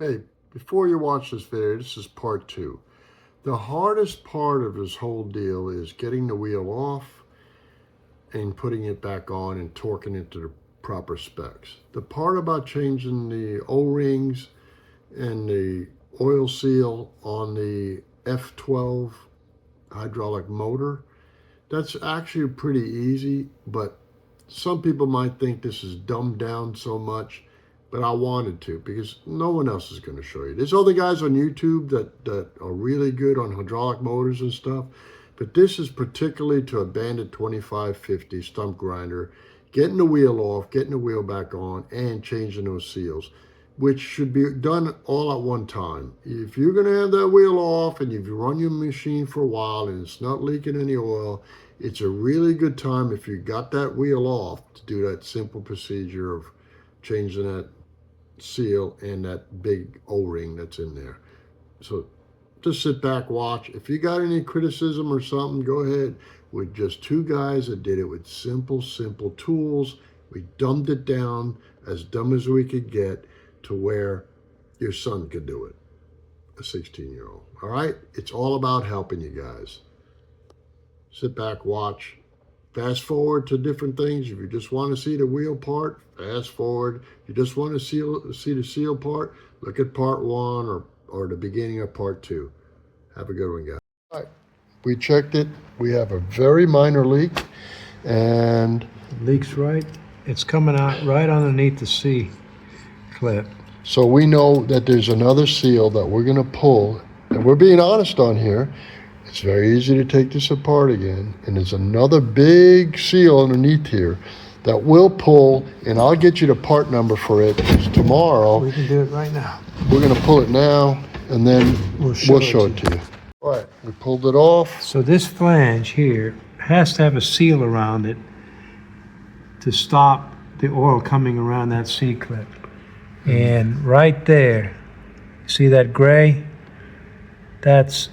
Hey, before you watch this video, this is part 2. The hardest part of this whole deal is getting the wheel off and putting it back on and torquing it to the proper specs. The part about changing the O-rings and the oil seal on the F12 hydraulic motor, that's actually pretty easy, but some people might think this is dumbed down so much, but I wanted to because no one else is going to show you. There's other guys on YouTube that are really good on hydraulic motors and stuff, but this is particularly to a Bandit 2550 stump grinder, getting the wheel off, getting the wheel back on, and changing those seals, which should be done all at one time. If you're going to have that wheel off and you've run your machine for a while and it's not leaking any oil, it's a really good time if you got that wheel off to do that simple procedure of changing that seal and that big O-ring that's in there. So just sit back, watch. If you got any criticism or something, go ahead. We're just two guys that did it with simple tools. We dumbed it down as dumb as we could get to where your son could do it, a 16-year-old. All right? It's all about helping you guys. Sit back, watch. Fast forward to different things. If you just want to see the wheel part, fast forward. If you just want to see the seal part, look at part 1 or the beginning of part 2. Have a good one, guys. All right. We checked it. We have a very minor leak, and it leaks right. It's coming out right underneath the C clip. So we know that there's another seal that we're going to pull, and we're being honest on here. It's very easy to take this apart again, and there's another big seal underneath here that will pull, and I'll get you the part number for it, because tomorrow we can do it right now. We're going to pull it now, and then we'll show it to you. All right, we pulled it off. So this flange here has to have a seal around it to stop the oil coming around that C-clip. And right there, see that gray? That's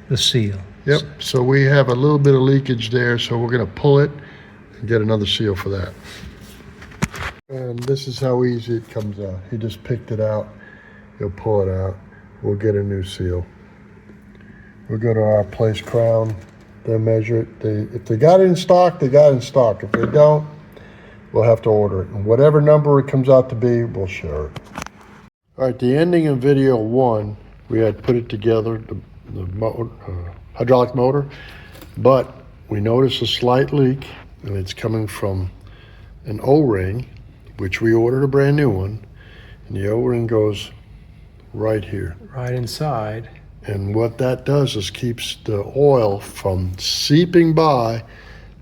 the seal. Yep, so we have a little bit of leakage there, so we're going to pull it and get another seal for that. And this is how easy it comes out. He just picked it out. He'll pull it out. We'll get a new seal. We'll go to our place Crown. They'll measure it. If they got it in stock, they got it in stock. If they don't, we'll have to order it. And whatever number it comes out to be, we'll share it. All right, the ending of video 1, we had put it together, the hydraulic motor, but we noticed a slight leak, and it's coming from an O-ring, which we ordered a brand new one, and the O-ring goes right here. Right inside. And what that does is keeps the oil from seeping by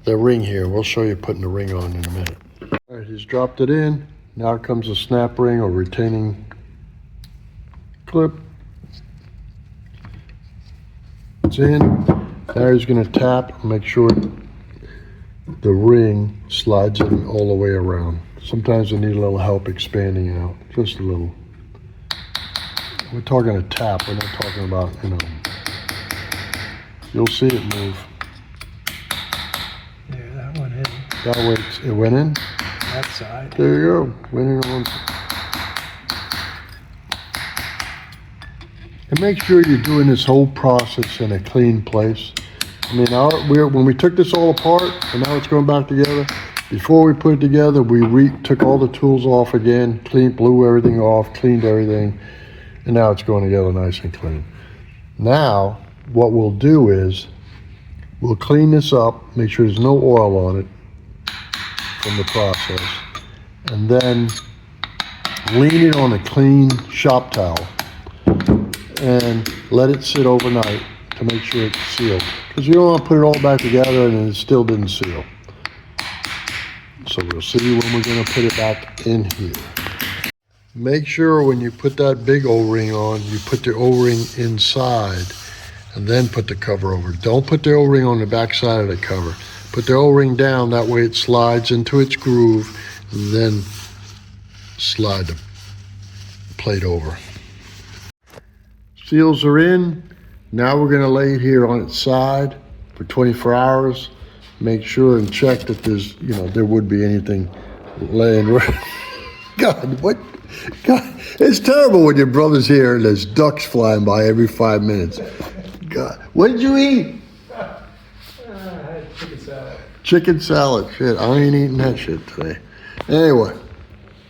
the ring here. We'll show you putting the ring on in a minute. All right, he's dropped it in. Now comes a snap ring or retaining clip. It's in. Now he's going to tap and make sure the ring slides in all the way around. Sometimes they need a little help expanding out, just a little. We're talking a tap, we're not talking about, you'll see it move. Yeah, that one in. That way it went in. That side. There you go, went in on. And make sure you're doing this whole process in a clean place. I mean, when we took this all apart and now it's going back together, before we put it together, we took all the tools off again, blew everything off, cleaned everything, and now it's going together nice and clean. Now, what we'll do is, we'll clean this up, make sure there's no oil on it from the process, and then lean it on a clean shop towel and let it sit overnight to make sure it's sealed. Because you don't want to put it all back together and it still didn't seal. So we'll see when we're going to put it back in here. Make sure when you put that big O-ring on, you put the O-ring inside and then put the cover over. Don't put the O-ring on the back side of the cover. Put the O-ring down, that way it slides into its groove, and then slide the plate over. Seals are in. Now we're going to lay it here on its side for 24 hours. Make sure and check that there's, there would be anything laying right. God, what? God, it's terrible when your brother's here and there's ducks flying by every 5 minutes. God, what did you eat? Chicken salad. Chicken salad. Shit, I ain't eating that shit today. Anyway,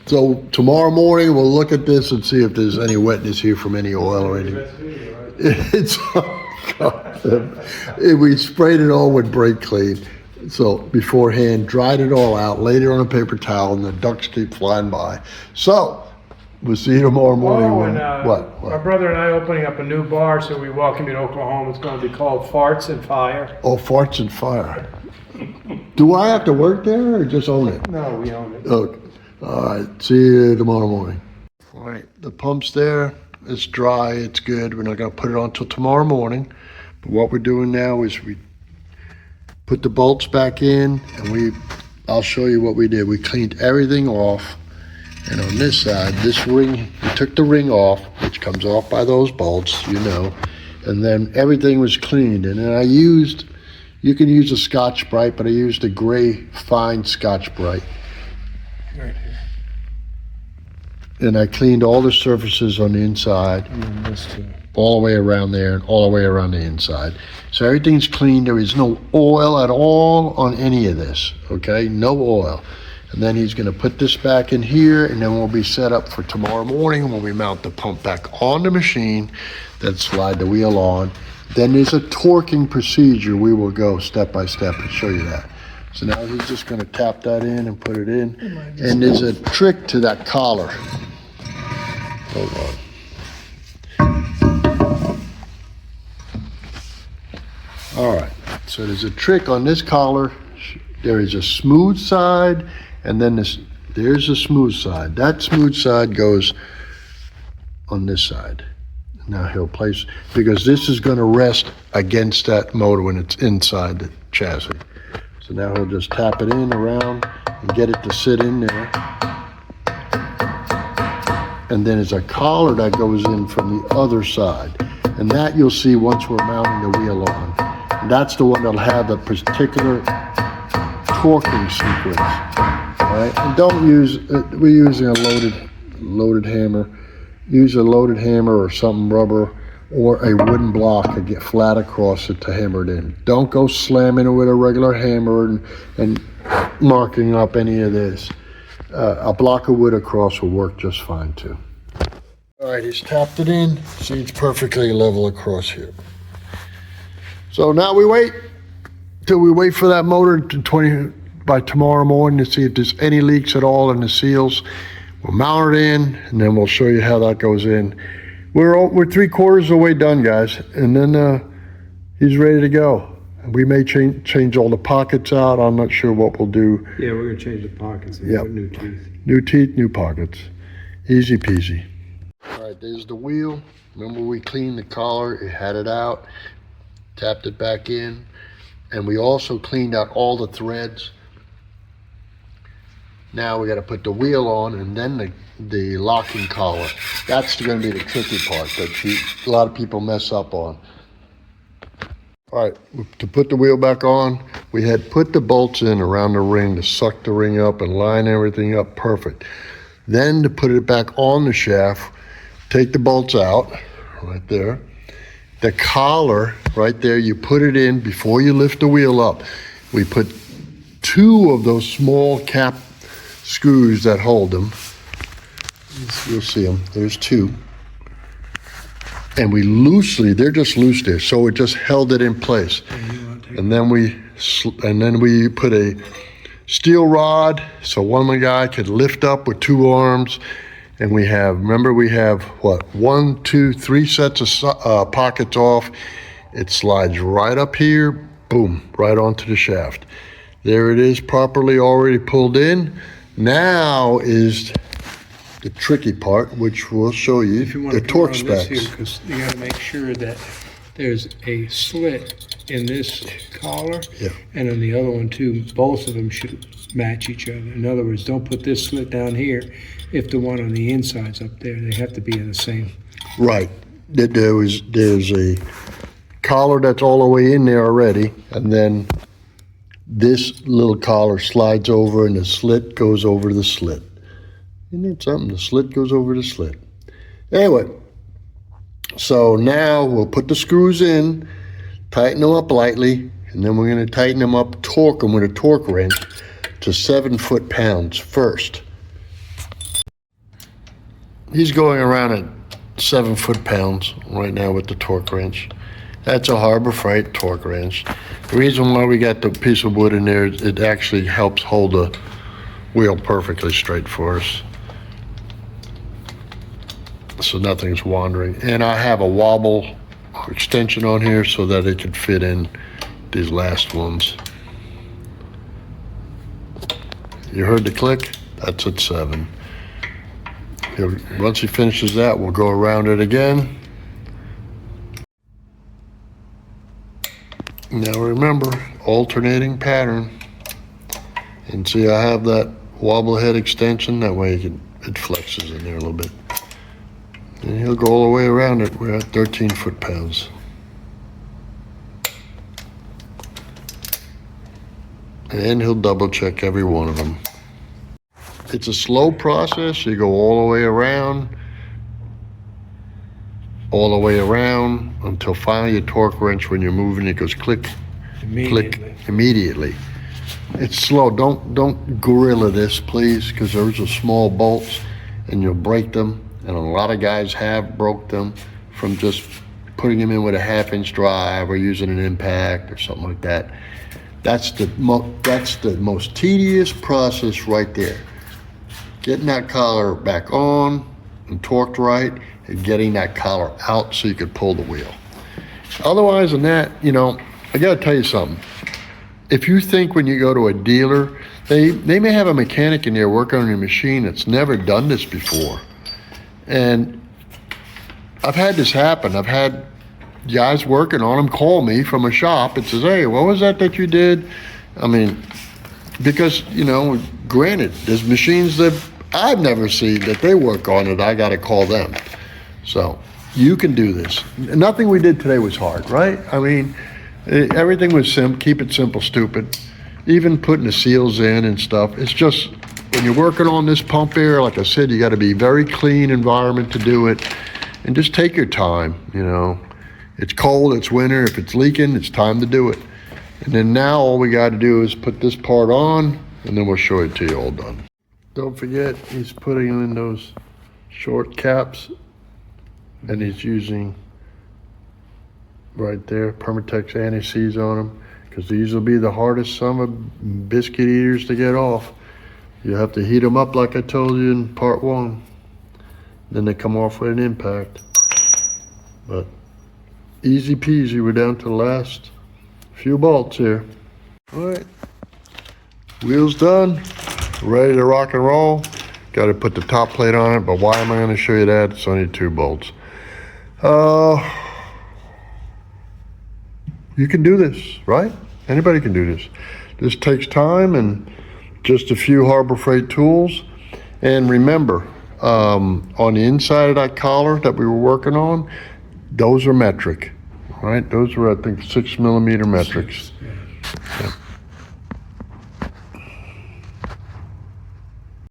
so tomorrow morning we'll look at this and see if there's any wetness here from any oil or anything. It's we sprayed it all with brake clean. So beforehand, dried it all out, laid it on a paper towel, and the ducks keep flying by. So we'll see you tomorrow morning. Oh, when, and, what? My brother and I are opening up a new bar, so we welcome you to Oklahoma. It's going to be called Farts and Fire. Oh, Farts and Fire. Do I have to work there or just own it? No, we own it. Okay. All right. See you tomorrow morning. All right. The pump's there. It's dry. It's good. We're not going to put it on until tomorrow morning. But what we're doing now is we put the bolts back in, and I'll show you what we did. We cleaned everything off, and on this side, this ring, we took the ring off, which comes off by those bolts, you know, and then everything was cleaned. And then you can use a Scotch-Brite, but I used a gray fine Scotch-Brite. Right here. And I cleaned all the surfaces on the inside, And this too. all the way around there and all the way around the inside. So everything's clean. There is no oil at all on any of this, okay? No oil. And then he's gonna put this back in here, and then we'll be set up for tomorrow morning when we mount the pump back on the machine, then slide the wheel on. Then there's a torquing procedure. We will go step by step and show you that. So now he's just gonna tap that in and put it in. And there's a trick to that collar. Hold on. All right, so there's a trick on this collar. There is a smooth side, and then there's a smooth side. That smooth side goes on this side. Now he'll place, because this is gonna rest against that motor when it's inside the chassis. So now he'll just tap it in around and get it to sit in there. And then there's a collar that goes in from the other side. And that you'll see once we're mounting the wheel on. And that's the one that'll have a particular torquing sequence. All right, and don't use, we're using a loaded hammer. Use a loaded hammer or something rubber or a wooden block to get flat across it to hammer it in. Don't go slamming it with a regular hammer and marking up any of this. A block of wood across will work just fine too. All right, he's tapped it in. See, it's perfectly level across here. So now we wait for that motor by tomorrow morning to see if there's any leaks at all in the seals. We'll mount it in, and then we'll show you how that goes in. We're 3/4 of the way done, guys, and then he's ready to go. We may change all the pockets out. I'm not sure what we'll do. Yeah, we're going to change the pockets and put new teeth. New teeth, new pockets. Easy peasy. All right, there's the wheel. Remember we cleaned the collar, it had it out, tapped it back in, and we also cleaned out all the threads. Now we got to put the wheel on and then the locking collar. That's going to be the tricky part that a lot of people mess up on. All right, to put the wheel back on, we had put the bolts in around the ring to suck the ring up and line everything up perfect. Then to put it back on the shaft, take the bolts out, right there. The collar, right there, you put it in before you lift the wheel up. We put 2 of those small cap screws that hold them. You'll see them, there's 2. And we they're just loose there, so it just held it in place. And then we put a steel rod, so one guy could lift up with 2 arms. And we have 1, 2, 3 sets of pockets off. It slides right up here, boom, right onto the shaft. There it is, properly already pulled in. Now is the tricky part, which we'll show you, If you want the to torque put it on this specs. here, because you got to make sure that there's a slit in this collar, Yeah. and in the other one too. Both of them should match each other. In other words, don't put this slit down here if the one on the inside's up there. They have to be in the same. Right. There's a collar that's all the way in there already, and then this little collar slides over and the slit goes over the slit. Isn't it something? The slit goes over the slit. Anyway, so now we'll put the screws in, tighten them up lightly, and then we're going to tighten them up, torque them with a torque wrench to 7 foot-pounds first. He's going around at 7 foot-pounds right now with the torque wrench. That's a Harbor Freight torque wrench. The reason why we got the piece of wood in there is it actually helps hold the wheel perfectly straight for us, so nothing's wandering. And I have a wobble extension on here so that it can fit in these last ones. You heard the click? That's at 7. Once he finishes that, we'll go around it again. Now remember, alternating pattern. And see, I have that wobble head extension, that way it flexes in there a little bit. And he'll go all the way around it. We're at 13 foot-pounds. And he'll double check every one of them. It's a slow process. You go all the way around, until finally your torque wrench, when you're moving, it goes click, click immediately. It's slow. Don't gorilla this, please, because those are small bolts and you'll break them. And a lot of guys have broke them from just putting them in with a 1/2-inch drive or using an impact or something like that. That's the most tedious process right there. Getting that collar back on and torqued right, and getting that collar out so you could pull the wheel. Otherwise than that, you know, I gotta tell you something. If you think when you go to a dealer, they may have a mechanic in there working on your machine that's never done this before. And I've had this happen. I've had guys working on them call me from a shop and says, hey, what was that you did? I mean, because, you know, granted, there's machines that I've never seen that they work on it. I got to call them. So you can do this. Nothing we did today was hard, right? I mean, everything was simple. Keep it simple, stupid. Even putting the seals in and stuff. It's just, when you're working on this pump here, like I said, you got to be very clean environment to do it, and just take your time. You know, it's cold, it's winter. If it's leaking, it's time to do it. And then now all we got to do is put this part on, and then we'll show it to you all done. Don't forget, he's putting in those short caps, and he's using right there Permatex anti-seize on them, because these will be the hardest son of biscuit eaters to get off. You have to heat them up like I told you in part 1. Then they come off with an impact. But easy peasy, we're down to the last few bolts here. All right, wheels done, ready to rock and roll. Got to put the top plate on it, but why am I going to show you that? It's only 2 bolts. You can do this, right? Anybody can do this. This takes time and just a few Harbor Freight tools. And remember, on the inside of that collar that we were working on, those are metric, right? Those were, I think, 6 millimeter metrics. Yeah.